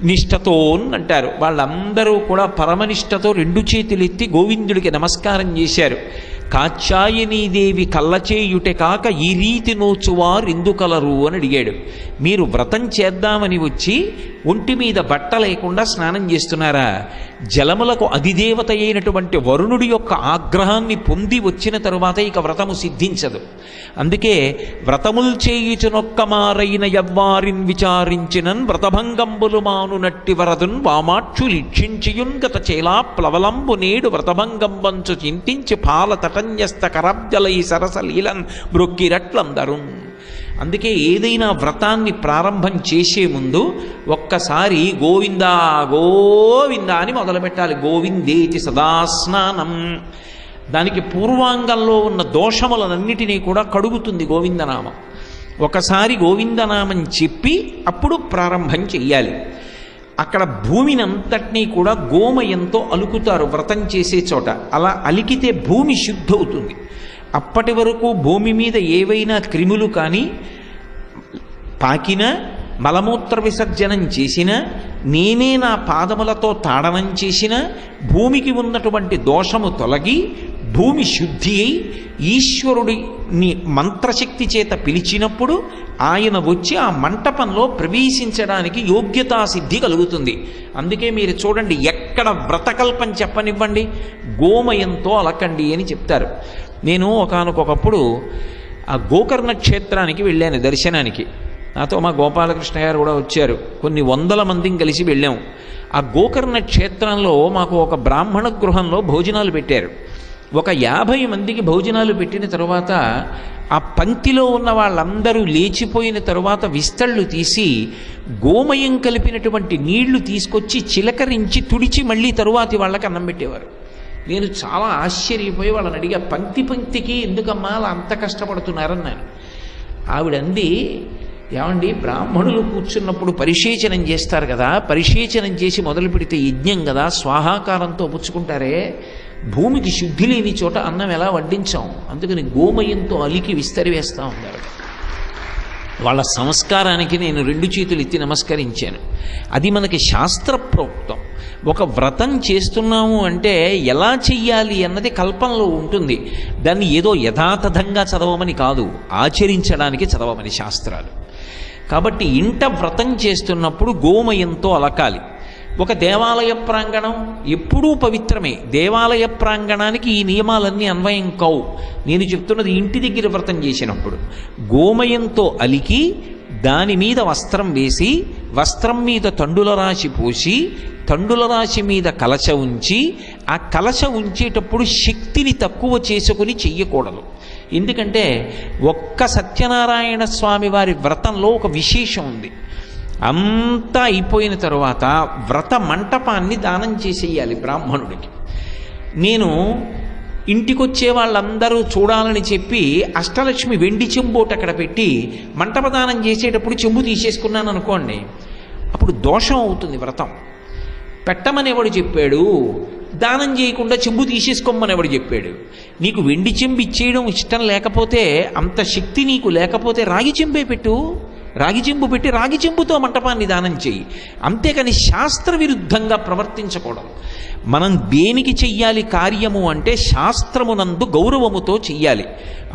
నిష్ఠతోన్ అంటారు. వాళ్ళందరూ కూడా పరమనిష్టతో రెండు చేతులెత్తి గోవిందుడికి నమస్కారం చేశారు. కాత్యాయనీదేవి కళ్ళచేయుటే కాక ఈ రీతి నోచువారు ఎందుకలరు అని అడిగాడు. మీరు వ్రతం చేద్దామని వచ్చి ఒంటి మీద బట్ట లేకుండా స్నానం చేస్తున్నారా? జలములకు అధిదేవత అయినటువంటి వరుణుడి యొక్క ఆగ్రహాన్ని పొంది వచ్చిన తరువాత ఇక వ్రతము సిద్ధించదు. అందుకే వ్రతముల్ చేయుచునొక్కమారైన యవ్వారిన్ విచారించినన్ వ్రతభంగంబులు మానునట్టి వరదున్ వామాక్షులు ఇక్షించియున్ గత చేలా ప్లవలంబు నేడు వ్రతభంగంబంచు చింతించి పాల తటంజస్త కరాబ్జలై సరసలీలన్ మృక్కిరట్లందరున్. అందుకే ఏదైనా వ్రతాన్ని ప్రారంభం చేసే ముందు ఒక్కసారి గోవిందా గోవిందా అని మొదలుపెట్టాలి. గోవిందేతి సదాస్నానం. దానికి పూర్వాంగంలో ఉన్న దోషములన్నిటినీ కూడా కడుగుతుంది గోవిందనామం. ఒకసారి గోవిందనామం చెప్పి అప్పుడు ప్రారంభం చెయ్యాలి. అక్కడ భూమిని అంతటినీ కూడా గోమయంతో అలుకుతారు వ్రతం చేసే చోట. అలా అలికితే భూమి శుద్ధవుతుంది. అప్పటి వరకు భూమి మీద ఏవైనా క్రిములు కానీ పాకినా మలమూత్ర విసర్జనం చేసినా నేనే నా పాదములతో తాడనం చేసినా భూమికి ఉన్నటువంటి దోషము తొలగి భూమి శుద్ధి అయి ఈశ్వరుడిని మంత్రశక్తి చేత పిలిచినప్పుడు ఆయన వచ్చి ఆ మంటపంలో ప్రవేశించడానికి యోగ్యతా సిద్ధి కలుగుతుంది. అందుకే మీరు చూడండి, ఎక్కడ వ్రతకల్పం చెప్పనివ్వండి, గోమయంతో అలకండి అని చెప్తారు. నేను ఒకానొకప్పుడు ఆ గోకర్ణ క్షేత్రానికి వెళ్ళాను దర్శనానికి. నాతో మా గోపాలకృష్ణ గారు కూడా వచ్చారు. కొన్ని వందల మందిని కలిసి వెళ్ళాము. ఆ గోకర్ణ క్షేత్రంలో మాకు ఒక బ్రాహ్మణ గృహంలో భోజనాలు పెట్టారు. ఒక 50 మందికి భోజనాలు పెట్టిన తరువాత ఆ పంక్తిలో ఉన్న వాళ్ళందరూ లేచిపోయిన తరువాత విస్తళ్ళు తీసి గోమయం కలిపినటువంటి నీళ్లు తీసుకొచ్చి చిలకరించి తుడిచి మళ్ళీ తరువాతి వాళ్ళకి అన్నం పెట్టేవారు. నేను చాలా ఆశ్చర్యపోయి వాళ్ళని అడిగా, పంక్తి పంక్తికి ఎందుకమ్మా అలా అంత కష్టపడుతున్నారన్నాను. ఆవిడంది, ఏమండి బ్రాహ్మణులు కూర్చున్నప్పుడు పరిశేచనం చేస్తారు కదా, పరిశేచనం చేసి మొదలు పెడితే యజ్ఞం కదా, స్వాహాకారంతో పుచ్చుకుంటారే, భూమికి శుద్ధి లేని చోట అన్నం ఎలా వడ్డించాం, అందుకని గోమయంతో అలికి విస్తరి వేస్తూ ఉన్నారు. వాళ్ళ సంస్కారానికి నేను 2 చేతులు ఎత్తి నమస్కరించాను. అది మనకి శాస్త్రప్రోక్తం. ఒక వ్రతం చేస్తున్నాము అంటే ఎలా చెయ్యాలి అన్నది కల్పనలో ఉంటుంది. దాన్ని ఏదో యథాతథంగా చదవమని కాదు, ఆచరించడానికి చదవమని శాస్త్రాలు. కాబట్టి ఇంట వ్రతం చేస్తున్నప్పుడు గోమయంతో అలకాలి. ఒక దేవాలయ ప్రాంగణం ఎప్పుడూ పవిత్రమే. దేవాలయ ప్రాంగణానికి ఈ నియమాలన్నీ అన్వయం కావు. నేను చెప్తున్నది ఇంటి దగ్గర వ్రతం చేసినప్పుడు గోమయంతో అలికి దాని మీద వస్త్రం వేసి వస్త్రం మీద తండుల రాశి పోసి తండుల రాశి మీద కలశ ఉంచి ఆ కలశ ఉంచేటప్పుడు శక్తిని తక్కువ చేసుకుని చెయ్యకూడదు. ఎందుకంటే ఒక్క సత్యనారాయణ స్వామి వారి వ్రతంలో ఒక విశేషం ఉంది. అంతా అయిపోయిన తరువాత వ్రత మంటపాన్ని దానం చేసేయాలి బ్రాహ్మణుడికి. నేను ఇంటికొచ్చే వాళ్ళందరూ చూడాలని చెప్పి అష్టలక్ష్మి వెండి చెంబోట అక్కడ పెట్టి మంటపదానం చేసేటప్పుడు చెంబు తీసేసుకున్నాను అనుకోండి, అప్పుడు దోషం అవుతుంది వ్రతం. పెట్టమని ఎవడు చెప్పాడు? దానం చేయకుండా చెంబు తీసేసుకోమని ఎవడు చెప్పాడు? నీకు వెండి చెంబు ఇచ్చేయడం ఇష్టం లేకపోతే, అంత శక్తి నీకు లేకపోతే రాగి చెంబే పెట్టు, రాగి చెంబు పెట్టి రాగి చెంబుతో మంటపాన్ని దానం చేయి. అంతేకాని శాస్త్ర విరుద్ధంగా ప్రవర్తించకూడదు. మనం దేనికి చెయ్యాలి కార్యము అంటే శాస్త్రమునందు గౌరవముతో చెయ్యాలి.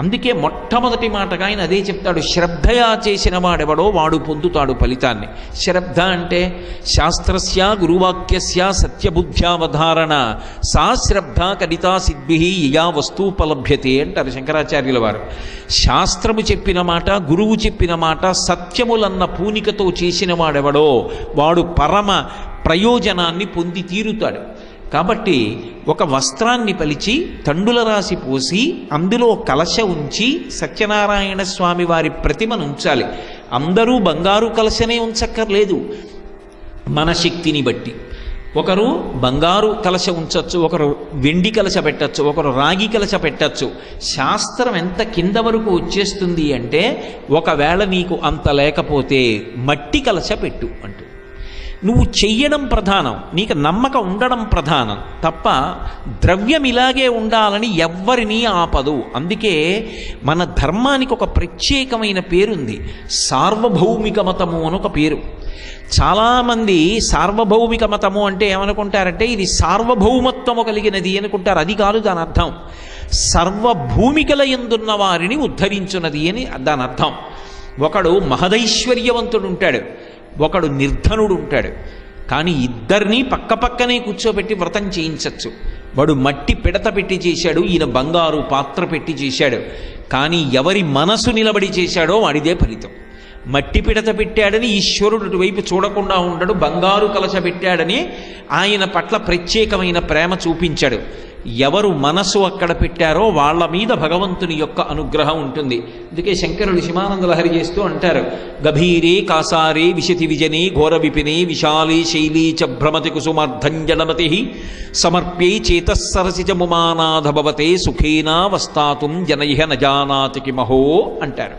అందుకే మొట్టమొదటి మాటగా ఆయన అదే చెప్తాడు, శ్రద్ధయా చేసిన వాడెవడో వాడు పొందుతాడు ఫలితాన్ని. శ్రద్ధ అంటే శాస్త్రస్య గురువాక్యస్య సత్యబుద్ధ్యావధారణ సా శ్రద్ధ కడితా సిద్భి యయా వస్తూపలభ్యతే అంటారు శంకరాచార్యుల వారు. శాస్త్రము చెప్పిన మాట, గురువు చెప్పిన మాట సత్యములన్న పూనికతో చేసిన వాడెవడో వాడు పరమ ప్రయోజనాన్ని పొంది తీరుతాడు. కాబట్టి ఒక వస్త్రాన్ని పలిచి తండుల రాసి పోసి అందులో కలశ ఉంచి సత్యనారాయణ స్వామి వారి ప్రతిమను ఉంచాలి. అందరూ బంగారు కలశనే ఉంచక్కర్లేదు, మన శక్తిని బట్టి. ఒకరు బంగారు కలశ ఉంచవచ్చు, ఒకరు వెండి కలశ పెట్టచ్చు, ఒకరు రాగి కలశ పెట్టచ్చు. శాస్త్రం ఎంత కింద వరకు వచ్చేస్తుంది అంటే ఒకవేళ నీకు అంత లేకపోతే మట్టి కలశ పెట్టు అంటూ. నువ్వు చెయ్యడం ప్రధానం, నీకు నమ్మకం ఉండడం ప్రధానం తప్ప ద్రవ్యం ఇలాగే ఉండాలని ఎవ్వరినీ ఆపదు. అందుకే మన ధర్మానికి ఒక ప్రత్యేకమైన పేరుంది, సార్వభౌమిక మతము అని ఒక పేరు. చాలామంది సార్వభౌమిక మతము అంటే ఏమనుకుంటారంటే ఇది సార్వభౌమత్వము కలిగినది అనుకుంటారు. అది కాదు దాని అర్థం. సర్వభూమికల యందున్న వారిని ఉద్ధరించున్నది అని దాని అర్థం. ఒకడు మహదైశ్వర్యవంతుడు ఉంటాడు, ఒకడు నిర్ధనుడు ఉంటాడు. కానీ ఇద్దరినీ పక్కపక్కనే కూర్చోబెట్టి వ్రతం చేయించవచ్చు. వాడు మట్టి పిడత పెట్టి చేశాడు, ఈయన బంగారు పాత్ర పెట్టి చేశాడు. కానీ ఎవరి మనసు నిలబడి చేశాడో వాడిదే ఫలితం. మట్టి పిడత పెట్టాడని ఈశ్వరుడు అటువైపు చూడకుండా ఉండడు, బంగారు కలశ పెట్టాడని ఆయన పట్ల ప్రత్యేకమైన ప్రేమ చూపించాడు. ఎవరు మనసు అక్కడ పెట్టారో వాళ్ళ మీద భగవంతుని యొక్క అనుగ్రహం ఉంటుంది. అందుకే శంకరుడు శివానంద లహరి చేస్తూ అంటారు, గభీరే కాసారే విశతి విజనే ఘోర విపినే విశాలే శైలీ చ భ్రమతి కుసుమార్ధంజనమతి సమర్ప్యై చేతస్సరసి చ ముమానాథ భవతే సుఖేనా వస్తాతుం జనయిహ నజానాతి కిమహో అంటారు.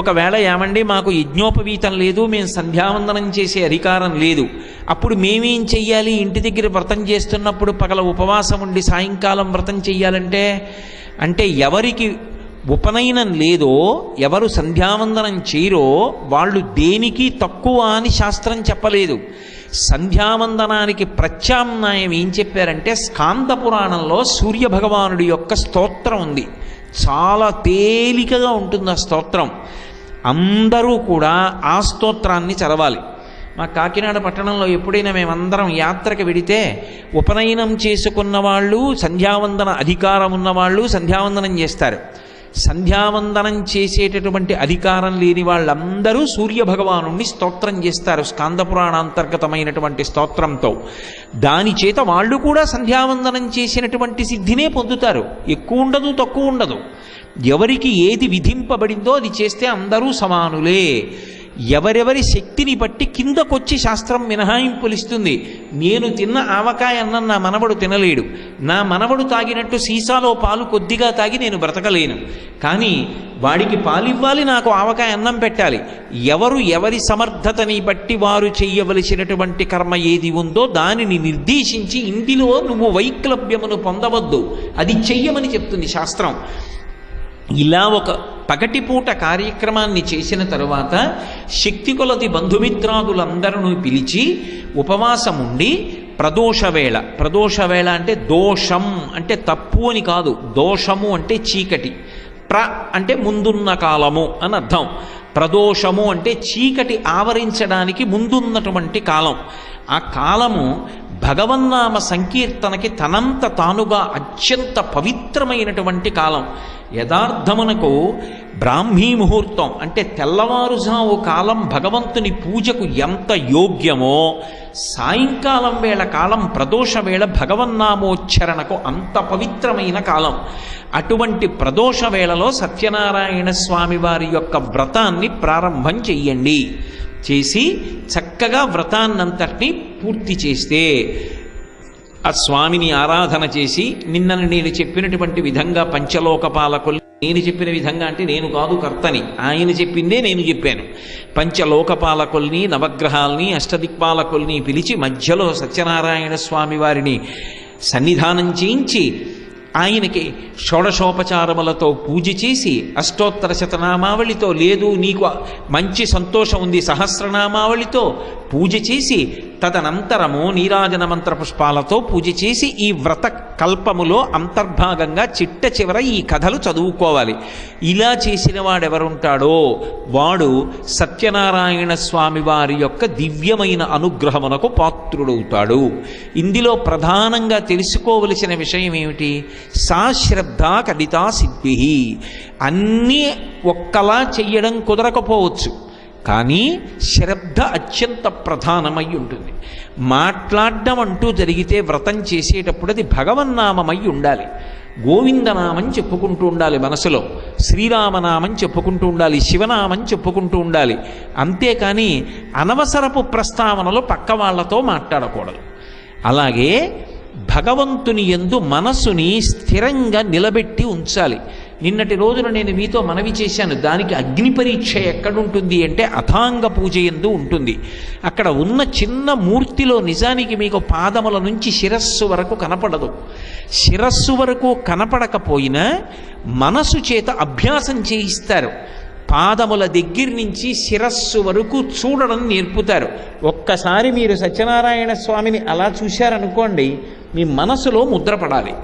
ఒకవేళ ఏమండి మాకు యజ్ఞోపవీతం లేదు, మేము సంధ్యావందనం చేసే అధికారం లేదు, అప్పుడు మేమేం చెయ్యాలి? ఇంటి దగ్గర వ్రతం చేస్తున్నప్పుడు పగల ఉపవాసం ఉండి సాయంకాలం వ్రతం చెయ్యాలంటే అంటే ఎవరికి ఉపనయనం లేదో, ఎవరు సంధ్యావందనం చేయరో వాళ్ళు దేనికి తక్కువ అని శాస్త్రం చెప్పలేదు. సంధ్యావందనానికి ప్రత్యామ్నాయం ఏం చెప్పారంటే స్కాంద పురాణంలో సూర్యభగవానుడి యొక్క స్తోత్రం ఉంది. చాలా తేలికగా ఉంటుంది ఆ స్తోత్రం. అందరూ కూడా ఆ స్తోత్రాన్ని చదవాలి. మా కాకినాడ పట్టణంలో ఎప్పుడైనా మేమందరం యాత్రకు వెడితే ఉపనయనం చేసుకున్న వాళ్ళు, సంధ్యావందన అధికారం ఉన్నవాళ్ళు సంధ్యావందనం చేస్తారు. సంధ్యావందనం చేసేటటువంటి అధికారం లేని వాళ్ళందరూ సూర్యభగవానుణ్ణి స్తోత్రం చేస్తారు స్కాందపురాణాంతర్గతమైనటువంటి స్తోత్రంతో. దాని చేత వాళ్ళు కూడా సంధ్యావందనం చేసినటువంటి సిద్ధినే పొందుతారు. ఎక్కువ ఉండదు, తక్కువ ఉండదు. ఎవరికి ఏది విధింపబడిందో అది చేస్తే అందరూ సమానులే. ఎవరెవరి శక్తిని బట్టి కిందకొచ్చి శాస్త్రం మినహాయింపులు ఇస్తుంది. నేను తిన్న ఆవకాయ అన్నం నా మనవడు తినలేడు, నా మనవడు తాగినట్టు సీసాలో పాలు కొద్దిగా తాగి నేను బ్రతకలేను, కానీ వాడికి పాలివ్వాలి, నాకు ఆవకాయ అన్నం పెట్టాలి. ఎవరి సమర్థతని బట్టి వారు చెయ్యవలసినటువంటి కర్మ ఏది ఉందో దానిని నిర్దేశించి ఇందులో నువ్వు వైక్లభ్యమును పొందవద్దు, అది చెయ్యమని చెప్తుంది శాస్త్రం. ఇలా ఒక పగటిపూట కార్యక్రమాన్ని చేసిన తరువాత శక్తి కొలది బంధుమిత్రాదులందరూ పిలిచి ఉపవాసం ఉండి ప్రదోషవేళ, ప్రదోషవేళ అంటే దోషం అంటే తప్పు అని కాదు, దోషము అంటే చీకటి, అంటే ముందున్న కాలము అని అర్థం. ప్రదోషము అంటే చీకటి ఆవరించడానికి ముందున్నటువంటి కాలం. ఆ కాలము భగవన్నామ సంకీర్తనకి తనంత తానుగా అత్యంత పవిత్రమైనటువంటి కాలం. యథార్థమునకు బ్రాహ్మీ ముహూర్తం అంటే తెల్లవారుజాము కాలం భగవంతుని పూజకు ఎంత యోగ్యమో, సాయంకాలం వేళ కాలం ప్రదోష వేళ భగవన్నామోచ్చరణకు అంత పవిత్రమైన కాలం. అటువంటి ప్రదోష వేళలో సత్యనారాయణ స్వామి వారి యొక్క వ్రతాన్ని ప్రారంభం చెయ్యండి. చేసి చక్కగా వ్రతాన్నంతటినీ పూర్తి చేస్తే ఆ స్వామిని ఆరాధన చేసి నిన్నను నేను చెప్పినటువంటి విధంగా పంచలోకపాలకుల్ని, నేను చెప్పిన విధంగా అంటే నేను కాదు కర్తని, ఆయన చెప్పిందే నేను చెప్పాను. పంచలోకపాలకుల్ని, నవగ్రహాల్ని, అష్టదిక్పాలకుల్ని పిలిచి మధ్యలో సత్యనారాయణ స్వామి వారిని సన్నిధానం చేయించి ఆయనకి షోడశోపచారములతో పూజ చేసి అష్టోత్తర శతనామావళితో, లేదు నీకు మంచి సంతోషం ఉంది సహస్రనామావళితో పూజ చేసి, తదనంతరము నీరాజన మంత్ర పుష్పాలతో పూజ చేసి ఈ వ్రత కల్పములో అంతర్భాగంగా చిట్ట చివర ఈ కథలు చదువుకోవాలి. ఇలా చేసిన వాడెవరుంటాడో వాడు సత్యనారాయణ స్వామి వారి యొక్క దివ్యమైన అనుగ్రహమునకు పాత్రుడవుతాడు. ఇందులో ప్రధానంగా తెలుసుకోవలసిన విషయం ఏమిటి? సాశ్రద్ధ కలితా సిద్ధి. అన్నీ ఒక్కలా చెయ్యడం కుదరకపోవచ్చు, కానీ శ్రద్ధ అత్యంత ప్రధానమై ఉంటుంది. మాట్లాడడం అంటూ జరిగితే వ్రతం చేసేటప్పుడు అది భగవన్నామమై ఉండాలి. గోవిందనామం చెప్పుకుంటూ ఉండాలి మనసులో, శ్రీరామనామం చెప్పుకుంటూ ఉండాలి, శివనామం చెప్పుకుంటూ ఉండాలి. అంతేకాని అనవసరపు ప్రస్తావనలో పక్క వాళ్లతో మాట్లాడకూడదు. అలాగే భగవంతుని యందు మనసుని స్థిరంగా నిలబెట్టి ఉంచాలి. నిన్నటి రోజున నేను మీతో మనవి చేశాను, దానికి అగ్ని పరీక్ష ఎక్కడుంటుంది అంటే అథాంగ పూజ యందు ఉంటుంది. అక్కడ ఉన్న చిన్న మూర్తిలో నిజానికి మీకు పాదముల నుంచి శిరస్సు వరకు కనపడదు. శిరస్సు వరకు కనపడకపోయినా మనసు చేత అభ్యాసం చేయిస్తారు. పాదముల దగ్గర నుంచి శిరస్సు వరకు చూడడం నేర్పుతారు. ఒక్కసారి మీరు సత్యనారాయణ స్వామిని అలా చూశారనుకోండి, మీ మనసులో ముద్రపడాలి.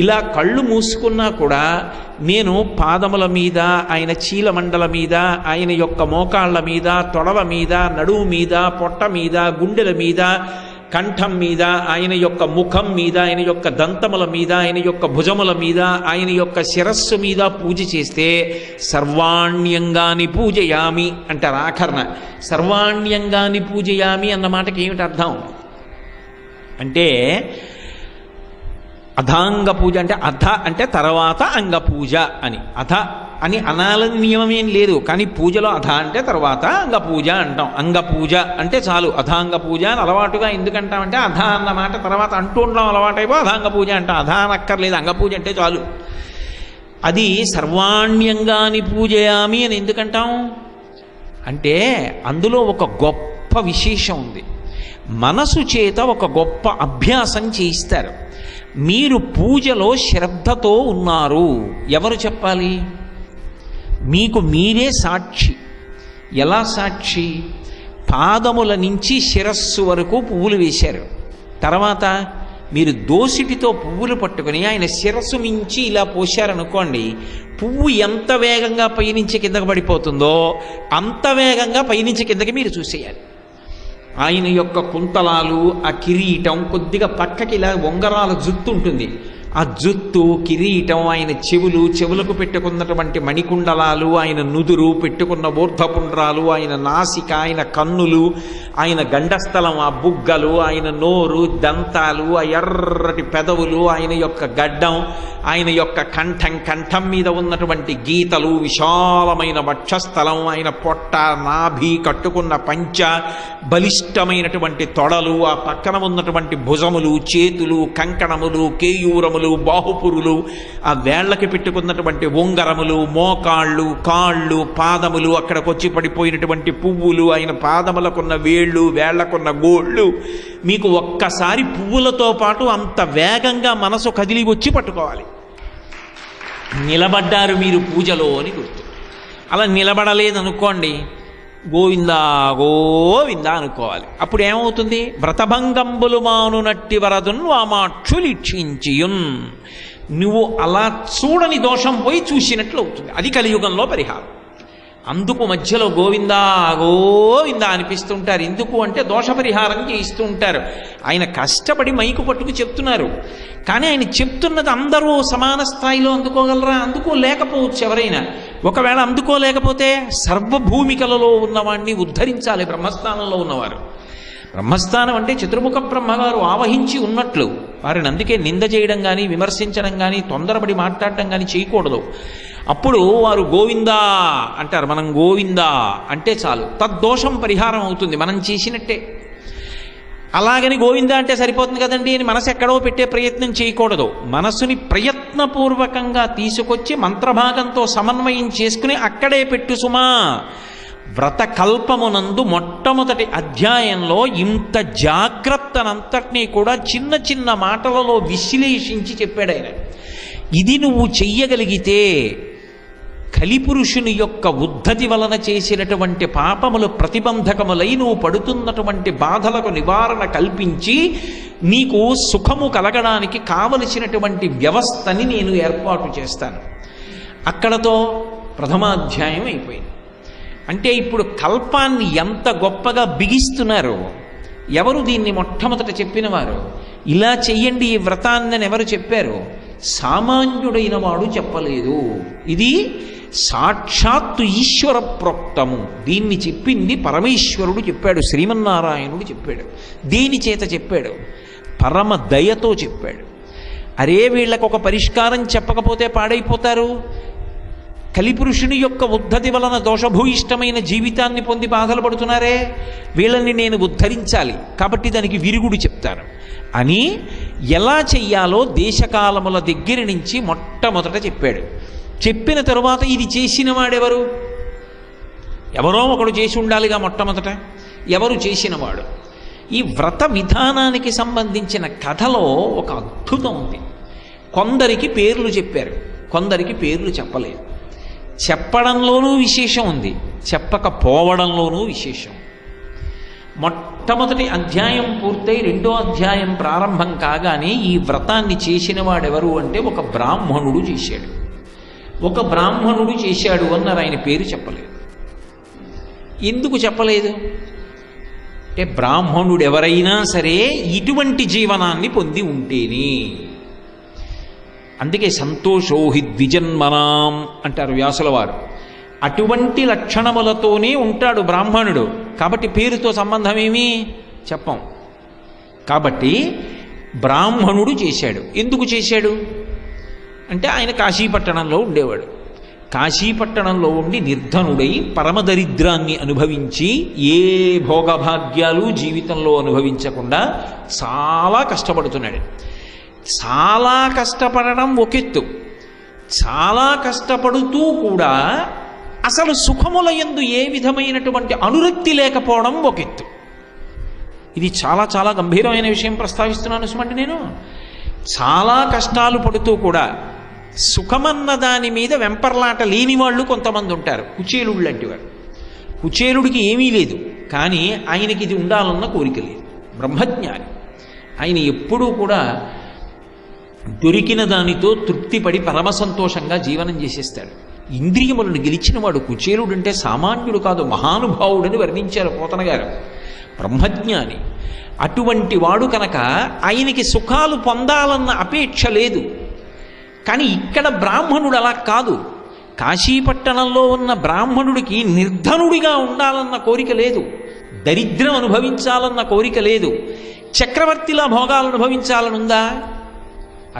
ఇలా కళ్ళు మూసుకున్నా కూడా నేను పాదముల మీద, ఆయన చీలమండల మీద, ఆయన యొక్క మోకాళ్ళ మీద, తొడవ మీద, నడుము మీద, పొట్ట మీద, గుండెల మీద, కంఠం మీద, ఆయన యొక్క ముఖం మీద, ఆయన యొక్క దంతముల మీద, ఆయన యొక్క భుజముల మీద, ఆయన యొక్క శిరస్సు మీద పూజ చేస్తే సర్వాణ్యంగాని పూజయామి అంటారు ఆఖరణ. సర్వాణ్యంగాని పూజయామి అన్న మాటకి ఏమిటి అర్థం అంటే, అథాంగ పూజ అంటే అథ అంటే తర్వాత అంగ పూజ అని, అథ అని అనాలని నియమమేం లేదు. కానీ పూజలో అథ అంటే తర్వాత అంగ పూజ అంటాం. అంగ పూజ అంటే చాలు, అథాంగ పూజ అని అలవాటుగా ఎందుకంటామంటే అథ అన్న మాట తర్వాత అంటూ ఉండడం అలవాటైపో అథాంగ పూజ అంటాం. అథ అనక్కర్లేదు, అంగ పూజ అంటే చాలు. అది సర్వాణ్యంగాని పూజయామి అని ఎందుకంటాం అంటే అందులో ఒక గొప్ప విశేషం ఉంది. మనసు చేత ఒక గొప్ప అభ్యాసం చేయిస్తారు. మీరు పూజలో శ్రద్ధతో ఉన్నారు, ఎవరు చెప్పాలి? మీకు మీరే సాక్షి. ఎలా సాక్షి? పాదముల నుంచి శిరస్సు వరకు పువ్వులు వేశారు. తర్వాత మీరు దోసిటితో పువ్వులు పట్టుకుని ఆయన శిరస్సు మించి ఇలా పోశారనుకోండి, పువ్వు ఎంత వేగంగా పైనుంచి కిందకు పడిపోతుందో అంత వేగంగా పైనుంచి కిందకి మీరు చూసేయాలి. ఆయన యొక్క కుంతలాలు, ఆ కిరీటం, కొద్దిగా పక్కకి ఇలా ఉంగరాల జుత్తు ఉంటుంది, ఆ జుత్తు, కిరీటం, ఆయన చెవులకు పెట్టుకున్నటువంటి మణికుండలాలు, ఆయన నుదురు పెట్టుకున్న ఊర్ధపుండ్రాలు, ఆయన నాసిక, ఆయన కన్నులు, ఆయన గండస్థలం, ఆ బుగ్గలు, ఆయన నోరు, దంతాలు, ఆ ఎర్రటి పెదవులు, ఆయన యొక్క గడ్డం, ఆయన యొక్క కంఠం మీద ఉన్నటువంటి గీతలు, విశాలమైన వక్షస్థలం, ఆయన పొట్ట, నాభి, కట్టుకున్న పంచ, బలిష్టమైనటువంటి తొడలు, ఆ పక్కన ఉన్నటువంటి భుజములు, చేతులు, కంకణములు, కేయూరములు, బాహుపురులు, ఆ వేళ్లకి పెట్టుకున్నటువంటి ఉంగరములు, మోకాళ్ళు, కాళ్ళు, పాదములు, అక్కడికి వచ్చి పడిపోయినటువంటి పువ్వులు, ఆయన పాదములకున్న వేళ్ళు, వేళ్లకున్న గోళ్ళు, మీకు ఒక్కసారి పువ్వులతో పాటు అంత వేగంగా మనసు కదిలి వచ్చి పట్టుకోవాలి. నిలబడ్డారు మీరు పూజలో అని గుర్తు. అలా నిలబడలేదనుకోండి, గోవిందా గోవిందా అనుకోవాలి. అప్పుడు ఏమవుతుంది? వ్రతభంగంబులు మానునట్టి వరదున్ వామాక్షులిక్షించియున్. నువ్వు అలా చూడని దోషం పోయి చూసినట్లు అవుతుంది. అది కలియుగంలో పరిహారం. అందుకు మధ్యలో గోవిందా గోవిందా అనిపిస్తుంటారు. ఎందుకు అంటే దోష పరిహారం చేయిస్తూ ఉంటారు. ఆయన కష్టపడి మైకు పట్టుకు చెప్తున్నారు, కానీ ఆయన చెప్తున్నది అందరూ సమాన స్థాయిలో అందుకోగలరా? అందుకోలేకపోవచ్చు ఎవరైనా. ఒకవేళ అందుకోలేకపోతే సర్వభూమికలలో ఉన్నవాడిని ఉద్ధరించాలి బ్రహ్మస్థానంలో ఉన్నవారు. బ్రహ్మస్థానం అంటే చతుర్ముఖ బ్రహ్మగారు ఆవహించి ఉన్నట్లు. వారిని అందుకే నింద చేయడం కానీ, విమర్శించడం కానీ, తొందరపడి మాట్లాడటం కానీ చేయకూడదు. అప్పుడు వారు గోవిందా అంటారు. మనం గోవిందా అంటే చాలు, తద్దోషం పరిహారం అవుతుంది, మనం చేసినట్టే. అలాగని గోవిందా అంటే సరిపోతుంది కదండి అని మనసు ఎక్కడో పెట్టే ప్రయత్నం చేయకూడదు. మనసుని ప్రయత్నపూర్వకంగా తీసుకొచ్చి మంత్రభాగంతో సమన్వయం చేసుకుని అక్కడే పెట్టు సుమా. వ్రతకల్పమునందు మొట్టమొదటి అధ్యాయంలో ఇంత జాగ్రత్తనంతటినీ కూడా చిన్న చిన్న మాటలలో విశ్లేషించి చెప్పాడు ఆయన. ఇది నువ్వు చెయ్యగలిగితే కలిపురుషుని యొక్క ఉద్ధతి వలన చేసినటువంటి పాపములు ప్రతిబంధకములై నువ్వు పడుతున్నటువంటి బాధలకు నివారణ కల్పించి నీకు సుఖము కలగడానికి కావలసినటువంటి వ్యవస్థని నేను ఏర్పాటు చేస్తాను. అక్కడతో ప్రథమాధ్యాయం అయిపోయింది. అంటే ఇప్పుడు కల్పాన్ని ఎంత గొప్పగా బిగిస్తున్నారో, ఎవరు దీన్ని మొట్టమొదట చెప్పినవారు, ఇలా చెయ్యండి ఈ వ్రతాన్ని ఎవరు చెప్పారు? సామాన్యుడైన వాడు చెప్పలేదు. ఇది సాక్షాత్తు ఈశ్వర ప్రోక్తము. దీన్ని చెప్పింది పరమేశ్వరుడు చెప్పాడు, శ్రీమన్నారాయణుడు చెప్పాడు. దేని చేత చెప్పాడు? పరమ దయతో చెప్పాడు. అరే వీళ్ళకు ఒక పరిష్కారం చెప్పకపోతే పాడైపోతారు, కలిపురుషుని యొక్క ఉద్ధతి వలన దోషభూయిష్టమైన జీవితాన్ని పొంది బాధలు పడుతున్నారే, వీళ్ళని నేను ఉద్ధరించాలి, కాబట్టి దానికి విరుగుడు చెప్తాను అని ఎలా చెయ్యాలో దేశకాలముల దగ్గర నుంచి మొట్టమొదట చెప్పాడు. చెప్పిన తరువాత ఇది చేసిన వాడెవరు? ఎవరో ఒకడు చేసి ఉండాలిగా మొట్టమొదట. ఎవరు చేసినవాడు? ఈ వ్రత విధానానికి సంబంధించిన కథలో ఒక అద్భుతం ఉంది. కొందరికి పేర్లు చెప్పారు, కొందరికి పేర్లు చెప్పలేదు. చెప్పడంలోనూ విశేషం ఉంది, చెప్పకపోవడంలోనూ విశేషం. మొట్టమొదటి అధ్యాయం పూర్తయి రెండో అధ్యాయం ప్రారంభం కాగానే ఈ వ్రతాన్ని చేసిన వాడెవరు అంటే ఒక బ్రాహ్మణుడు చేశాడు. ఒక బ్రాహ్మణుడు చేశాడు అన్నారు, ఆయన పేరు చెప్పలేదు. ఎందుకు చెప్పలేదు అంటే బ్రాహ్మణుడు ఎవరైనా సరే ఇటువంటి జీవనాన్ని పొంది ఉంటేనే. అందుకే సంతోషోహి ద్విజన్మనాం అంటారు వ్యాసుల వారు. అటువంటి లక్షణములతోనే ఉంటాడు బ్రాహ్మణుడు. కాబట్టి పేరుతో సంబంధం ఏమీ చెప్పం. కాబట్టి బ్రాహ్మణుడు చేశాడు. ఎందుకు చేశాడు అంటే ఆయన కాశీపట్టణంలో ఉండేవాడు. కాశీపట్టణంలో ఉండి నిర్ధనుడై పరమదరిద్రాన్ని అనుభవించి ఏ భోగభాగ్యాలు జీవితంలో అనుభవించకుండా చాలా కష్టపడుతున్నాడు. చాలా కష్టపడడం ఒకెత్తు, చాలా కష్టపడుతూ కూడా అసలు సుఖముల యందు ఏ విధమైనటువంటి అనురక్తి లేకపోవడం ఒకెత్తు. ఇది చాలా చాలా గంభీరమైన విషయం ప్రస్తావిస్తున్నాను సుమండి. నేను చాలా కష్టాలు పడుతూ కూడా సుఖమన్న దాని మీద వెంపర్లాట లేని వాళ్ళు కొంతమంది ఉంటారు. కుచేలుడు లాంటి వారు. కుచేలుడికి ఏమీ లేదు, కానీ ఆయనకి ఇది ఉండాలన్న కోరిక లేదు. బ్రహ్మజ్ఞాని. ఆయన ఎప్పుడూ కూడా దొరికిన దానితో తృప్తిపడి పరమ సంతోషంగా జీవనం చేసేస్తాడు. ఇంద్రియములను గెలిచినవాడు కుచేలుడు. అంటే సామాన్యుడు కాదు, మహానుభావుడని వర్ణించారు పోతన గారు. బ్రహ్మజ్ఞాని. అటువంటి వాడు కనుక ఆయనకి సుఖాలు పొందాలన్న అపేక్ష లేదు. కానీ ఇక్కడ బ్రాహ్మణుడు అలా కాదు. కాశీపట్టణంలో ఉన్న బ్రాహ్మణుడికి నిర్ధనుడిగా ఉండాలన్న కోరిక లేదు, దరిద్రం అనుభవించాలన్న కోరిక లేదు, చక్రవర్తిలా భోగాలు అనుభవించాలనుందా?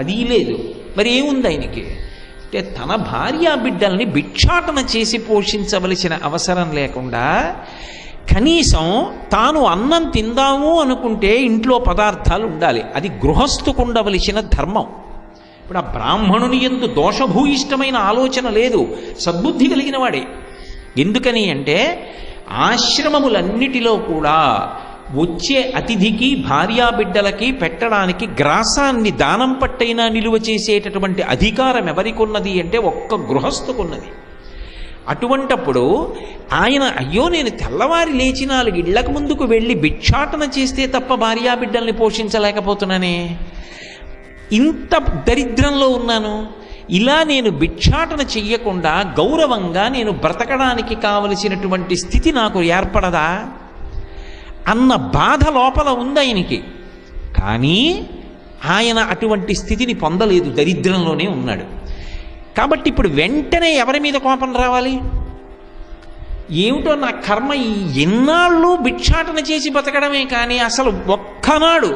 అది లేదు. మరి ఏముంది ఆయనకి అంటే తన భార్యా బిడ్డల్ని భిక్షాటన చేసి పోషించవలసిన అవసరం లేకుండా కనీసం తాను అన్నం తిందాము అనుకుంటే ఇంట్లో పదార్థాలు ఉండాలి. అది గృహస్థుకు ఉండవలసిన ధర్మం. ఇప్పుడు ఆ బ్రాహ్మణుని యందు దోషభూయిష్టమైన ఆలోచన లేదు, సద్బుద్ధి కలిగిన వాడే. ఎందుకని అంటే ఆశ్రమములన్నిటిలో కూడా వచ్చే అతిథికి భార్యాబిడ్డలకి పెట్టడానికి గ్రాసాన్ని దానం పట్టైనా నిలువ చేసేటటువంటి అధికారం ఎవరికున్నది అంటే ఒక్క గృహస్థుకున్నది. అటువంటప్పుడు ఆయన అయ్యో నేను తెల్లవారి లేచి 4 ఇళ్లకు ముందుకు వెళ్ళి భిక్షాటన చేస్తే తప్ప భార్యాబిడ్డల్ని పోషించలేకపోతున్నానే, ఇంత దరిద్రంలో ఉన్నాను, ఇలా నేను భిక్షాటన చెయ్యకుండా గౌరవంగా నేను బ్రతకడానికి కావలసినటువంటి స్థితి నాకు ఏర్పడదా అన్న బాధ లోపల ఉంది ఆయనకి. కానీ ఆయన అటువంటి స్థితిని పొందలేదు, దరిద్రంలోనే ఉన్నాడు. కాబట్టి ఇప్పుడు వెంటనే ఎవరి మీద కోపం రావాలి? ఏమిటో నా కర్మ, ఈ ఎన్నాళ్ళు భిక్షాటన చేసి బతకడమే కానీ అసలు ఒక్కనాడు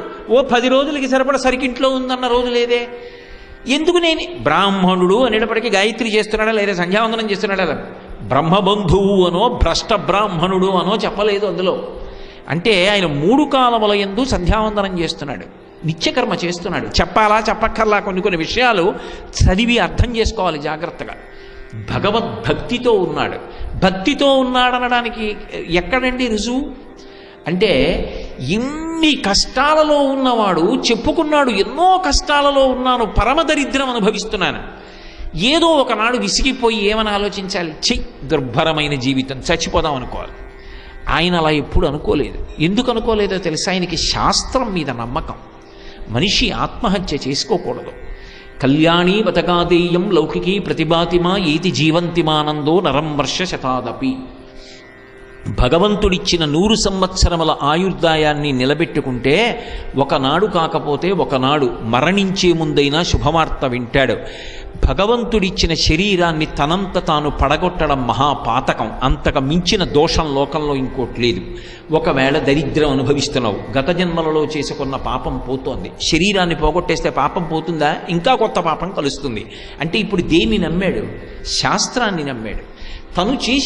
10 రోజులకి సరిపడ సరికింట్లో ఉందన్న రోజు లేదే. ఎందుకు నేను బ్రాహ్మణుడు అనేటప్పటికీ గాయత్రి చేస్తున్నాడా లేదా సంధ్యావందనం చేస్తున్నాడా? బ్రహ్మబంధువు అనో భ్రష్ట బ్రాహ్మణుడు అనో చెప్పలేదు అందులో. అంటే ఆయన 3 కాలముల యందు సంధ్యావందనం చేస్తున్నాడు, నిత్యకర్మ చేస్తున్నాడు. చెప్పాలా చెప్పక్కర్లా కొన్ని విషయాలు చదివి అర్థం చేసుకోవాలి జాగ్రత్తగా. భగవద్భక్తితో ఉన్నాడు. భక్తితో ఉన్నాడనడానికి ఎక్కడండి రుజువు? అంటే ఇన్ని కష్టాలలో ఉన్నవాడు చెప్పుకున్నాడు, ఎన్నో కష్టాలలో ఉన్నాను, పరమదరిద్రం అనుభవిస్తున్నాను. ఏదో ఒకనాడు విసిగిపోయి ఏమని ఆలోచించాలి, దుర్భరమైన జీవితం, చచ్చిపోదాం అనుకోవాలి. ఆయన అలా ఎప్పుడు అనుకోలేదు. ఎందుకు అనుకోలేదో తెలుసా? ఆయనకి శాస్త్రం మీద నమ్మకం. మనిషి ఆత్మహత్య చేసుకోకూడదు. కళ్యాణీ వతగాదేయం లౌకికీ ప్రతిభాతిమా ఏతి జీవంతిమానందో నరం వర్ష శతాదపి. భగవంతుడిచ్చిన 100 సంవత్సరముల ఆయుర్దాయాన్ని నిలబెట్టుకుంటే ఒకనాడు కాకపోతే ఒకనాడు మరణించే ముందైనా శుభవార్త వింటాడు. భగవంతుడిచ్చిన శరీరాన్ని తనంత తాను పడగొట్టడం మహాపాతకం. అంతకు మించిన దోషం లోకంలో ఇంకోటి లేదు. ఒకవేళ దరిద్రం అనుభవిస్తున్నావు, గత జన్మలలో చేసుకున్న పాపం పోతోంది, శరీరాన్ని పోగొట్టేస్తే పాపం పోతుందా? ఇంకా కొత్త పాపం కలుస్తుంది. అంటే ఇప్పుడు దేన్ని నమ్మాడు? శాస్త్రాన్ని నమ్మాడు. తను చేసి